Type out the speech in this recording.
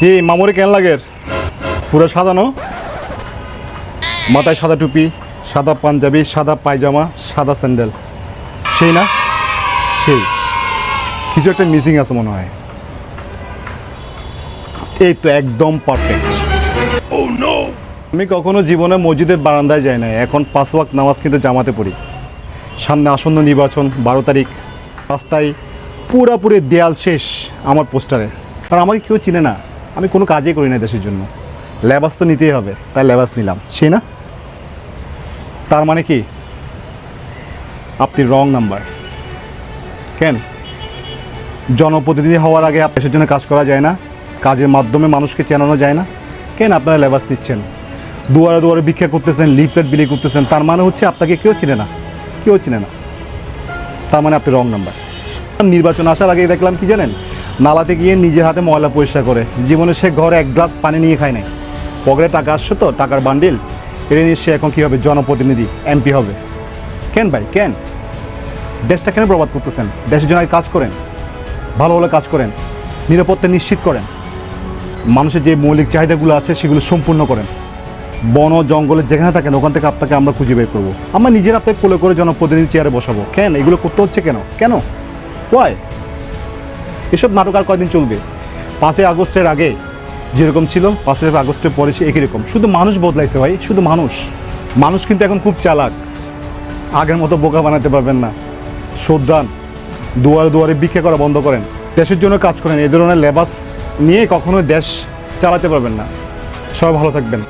কি মামুরে কেন লাগে পুরো সাজানো, মাথায় সাদা টুপি, সাদা পাঞ্জাবি, সাদা পায়জামা, সাদা স্যান্ডেল, সেই না? সেই কিছু একটা মিসিং আছে মনে হয়। এই তো একদম পারফেক্ট। আমি কখনো জীবনে মসজিদের বারান্দায় যাই না, এখন 5 ওয়াক্ত নামাজ কিন্তু জামাতে পড়ি। সামনে আসন্ন নির্বাচন 12 তারিখ, রাস্তায় পুরাপুরি দেয়াল শেষ আমার পোস্টারে। আর আমাকে কেউ চিনে না, আমি কোনো কাজই করি না দেশের জন্য। লেবাস তো নিতেই হবে, তাই লেবাস নিলাম, সেই না? তার মানে কি আপনি রং নাম্বার। কেন জনপ্রতিনিধি হওয়ার আগে দেশের জন্য কাজ করা যায় না? কাজের মাধ্যমে মানুষকে চেনানো যায় না? কেন আপনারা লেবাস নিচ্ছেন, দুয়ারে দুয়ারে ভিক্ষা করতেছেন, লিফলেট বিলি করতেছেন? তার মানে হচ্ছে আপনাকে কেউ চিনে না, কেউ চিনে না। তার মানে আপনি রং নাম্বার। নির্বাচন আসার আগেই দেখলাম কি জানেন, নালাতে গিয়ে নিজের হাতে ময়লা পরিষ্কার করে। জীবনে সে ঘরে এক গ্লাস পানি নিয়ে খায় নাই। পকেটে টাকা আসছে তো, টাকার বান্ডিল এটা নিয়ে সে এখন কী হবে, জনপ্রতিনিধি, এমপি হবে। কেন ভাই কেন? দেশটা কেন বরবাদ করতেছেন? দেশের জন্য কাজ করেন, ভালো ভালো কাজ করেন, নিরাপত্তা নিশ্চিত করেন, মানুষের যে মৌলিক চাহিদাগুলো আছে সেগুলো সম্পূর্ণ করেন। বন জঙ্গলে যেখানে থাকেন ওখান থেকে আপনাকে আমরা খুঁজে বের করবো। আমরা নিজের আপনাকে কোলে করে জনপ্রতিনিধি চেয়ারে বসাবো। কেন এগুলো করতে হচ্ছে? কেন কেন ওয়াই? এসব নাটক আর কয়দিন চলবে? 5ই আগস্টের আগে যেরকম ছিল 5ই আগস্টের পরে সে একই রকম, শুধু মানুষ বদলাইছে ভাই, শুধু মানুষ। মানুষ কিন্তু এখন খুব চালাক, আগের মতো বোকা বানাতে পারবেন না। শোধরান, দুয়ারে দুয়ারে ভিক্ষা করা বন্ধ করেন, দেশের জন্য কাজ করেন। এই ধরনের লেবাস নিয়ে কখনো দেশ চালাতে পারবেন না। সবাই ভালো থাকবেন।